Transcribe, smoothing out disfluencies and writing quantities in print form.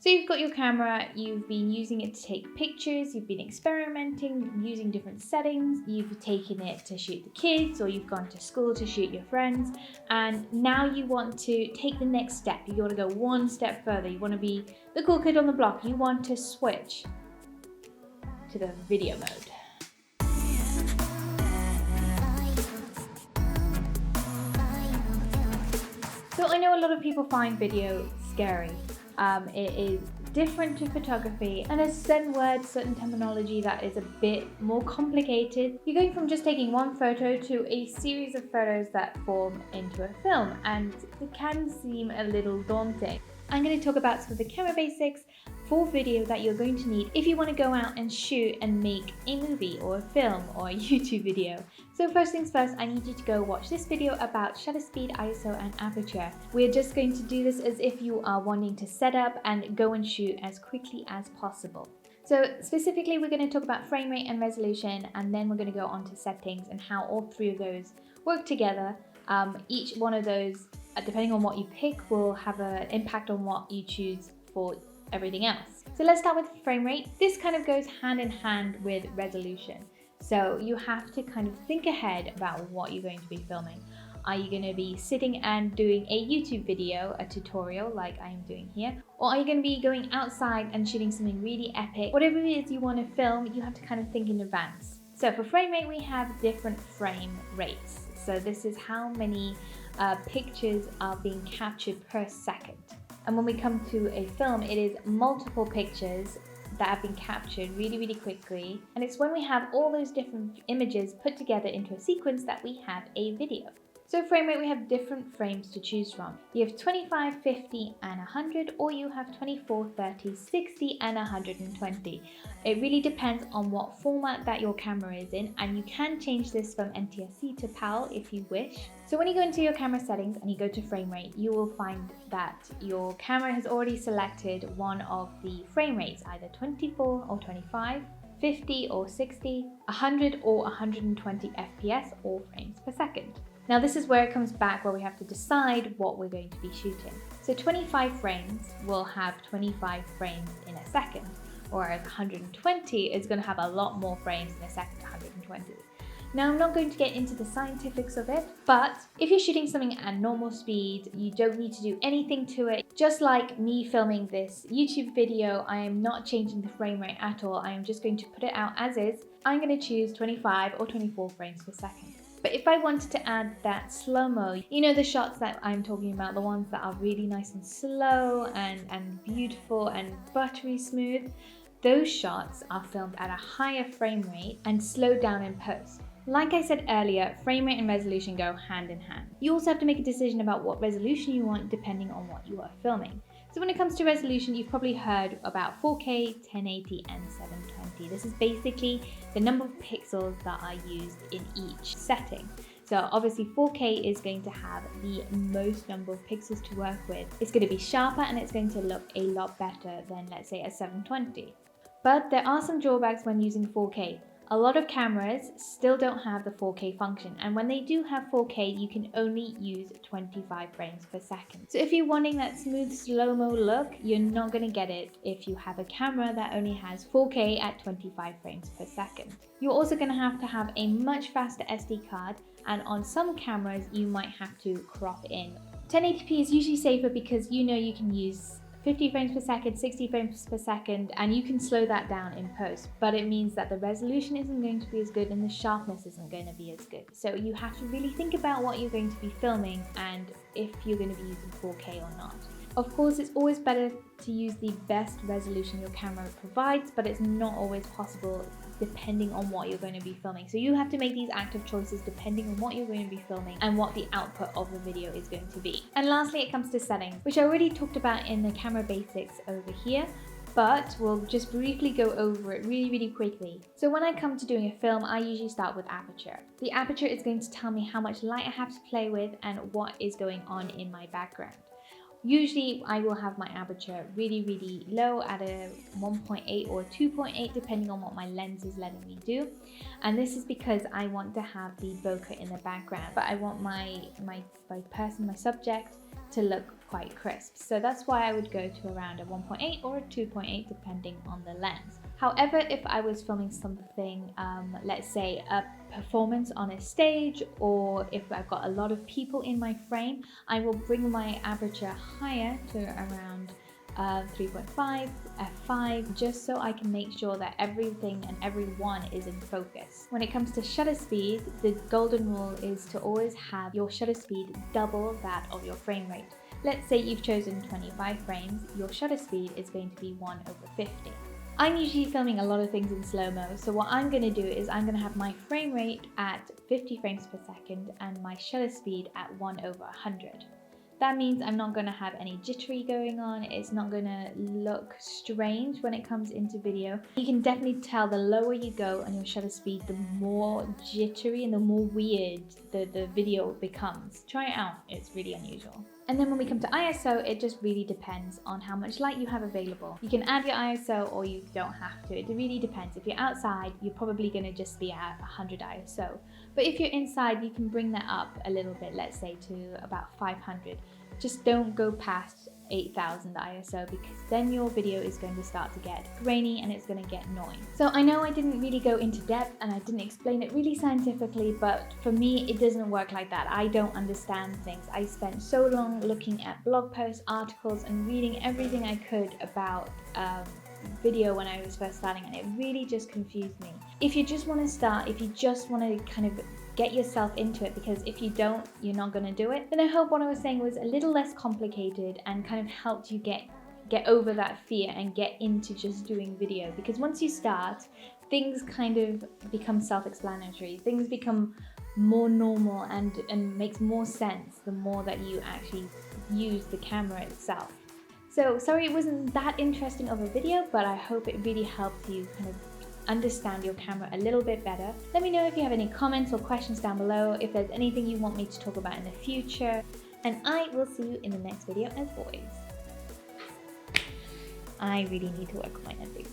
So you've got your camera, you've been using it to take pictures, you've been experimenting, using different settings, you've taken it to shoot the kids, or you've gone to school to shoot your friends, and now you want to take the next step. You want to go one step further, you want to be the cool kid on the block, you want to switch to the video mode. So I know a lot of people find video scary. It is different to photography, and there's certain words, certain terminology that is a bit more complicated. You're going from just taking one photo to a series of photos that form into a film, and it can seem a little daunting. I'm going to talk about some of the camera basics for video that you're going to need if you want to go out and shoot and make a movie or a film or a YouTube video. So first things first, I need you to go watch this video about shutter speed, ISO and aperture. We're just going to do this as if you are wanting to set up and go and shoot as quickly as possible. So specifically, we're going to talk about frame rate and resolution, and then we're going to go on to settings and how all three of those work together. Each one of those, depending on what you pick, will have an impact on what you choose for everything else. So let's start with frame rate. This kind of goes hand in hand with resolution. So you have to kind of think ahead about what you're going to be filming. Are you going to be sitting and doing a YouTube video, a tutorial like I am doing here? Or are you going to be going outside and shooting something really epic? Whatever it is you want to film, you have to kind of think in advance. So for frame rate, we have different frame rates. So this is how many pictures are being captured per second. And when we come to a film, it is multiple pictures that have been captured really, really quickly. And it's when we have all those different images put together into a sequence that we have a video. So frame rate, we have different frames to choose from. You have 25, 50 and 100, or you have 24, 30, 60 and 120. It really depends on what format that your camera is in, and you can change this from NTSC to PAL if you wish. So when you go into your camera settings and you go to frame rate, you will find that your camera has already selected one of the frame rates, either 24 or 25, 50 or 60, 100 or 120 FPS or frames per second. Now this is where it comes back, where we have to decide what we're going to be shooting. So 25 frames will have 25 frames in a second, whereas 120 is going to have a lot more frames in a second, 120. Now I'm not going to get into the scientifics of it, but if you're shooting something at normal speed, you don't need to do anything to it. Just like me filming this YouTube video, I am not changing the frame rate at all. I am just going to put it out as is. I'm going to choose 25 or 24 frames per second. But if I wanted to add that slow-mo, you know the shots that I'm talking about, the ones that are really nice and slow and beautiful and buttery smooth, those shots are filmed at a higher frame rate and slowed down in post. Like I said earlier, frame rate and resolution go hand in hand. You also have to make a decision about what resolution you want depending on what you are filming. So when it comes to resolution, you've probably heard about 4K, 1080 and 720. This is basically the number of pixels that are used in each setting. So obviously 4K is going to have the most number of pixels to work with. It's going to be sharper and it's going to look a lot better than, let's say, a 720. But there are some drawbacks when using 4K. A lot of cameras still don't have the 4K function, and when they do have 4K, you can only use 25 frames per second. So if you're wanting that smooth slow-mo look, you're not going to get it if you have a camera that only has 4K at 25 frames per second. You're also going to have a much faster SD card, and on some cameras, you might have to crop in. 1080p is usually safer because you know you can use 50 frames per second, 60 frames per second, and you can slow that down in post, but it means that the resolution isn't going to be as good and the sharpness isn't going to be as good. So you have to really think about what you're going to be filming and if you're going to be using 4K or not. Of course, it's always better to use the best resolution your camera provides, but it's not always possible depending on what you're going to be filming. So you have to make these active choices depending on what you're going to be filming and what the output of the video is going to be. And lastly, it comes to settings, which I already talked about in the camera basics over here, but we'll just briefly go over it really quickly. So when I come to doing a film, I usually start with aperture. The aperture is going to tell me how much light I have to play with and what is going on in my background. Usually I will have my aperture really low at a 1.8 or 2.8 depending on what my lens is letting me do, and this is because I want to have the bokeh in the background, but I want my person, my subject, to look quite crisp. So that's why I would go to around a 1.8 or a 2.8 depending on the lens. However, if I was filming something, let's say a performance on a stage, or if I've got a lot of people in my frame, I will bring my aperture higher to around 3.5, f5, just so I can make sure that everything and everyone is in focus. When it comes to shutter speed, the golden rule is to always have your shutter speed double that of your frame rate. Let's say you've chosen 25 frames, your shutter speed is going to be 1/50. I'm usually filming a lot of things in slow-mo, so what I'm going to do is I'm going to have my frame rate at 50 frames per second and my shutter speed at 1/100. That means I'm not going to have any jittery going on. It's not going to look strange when it comes into video. You can definitely tell the lower you go on your shutter speed, the more jittery and the more weird the video becomes. Try it out, it's really unusual. And then when we come to ISO, it just really depends on how much light you have available. You can add your ISO or you don't have to. It really depends. If you're outside, you're probably going to just be at 100 ISO. But if you're inside, you can bring that up a little bit, let's say to about 500. Just don't go past 8000 ISO, because then your video is going to start to get grainy and it's going to get noise. So I know I didn't really go into depth and I didn't explain it really scientifically, but for me it doesn't work like that. I don't understand things. I spent so long looking at blog posts, articles and reading everything I could about video when I was first starting, and it really just confused me. If you just want to start, if you just want to kind of get yourself into it, because if you don't, you're not going to do it, then I hope what I was saying was a little less complicated and kind of helped you get over that fear and get into just doing video. Because once you start, things kind of become self-explanatory. Things become more normal and makes more sense the more that you actually use the camera itself. So sorry it wasn't that interesting of a video, but I hope it really helped you kind of understand your camera a little bit better. Let me know if you have any comments or questions down below, if there's anything you want me to talk about in the future, and I will see you in the next video as always. I really need to work on my ending.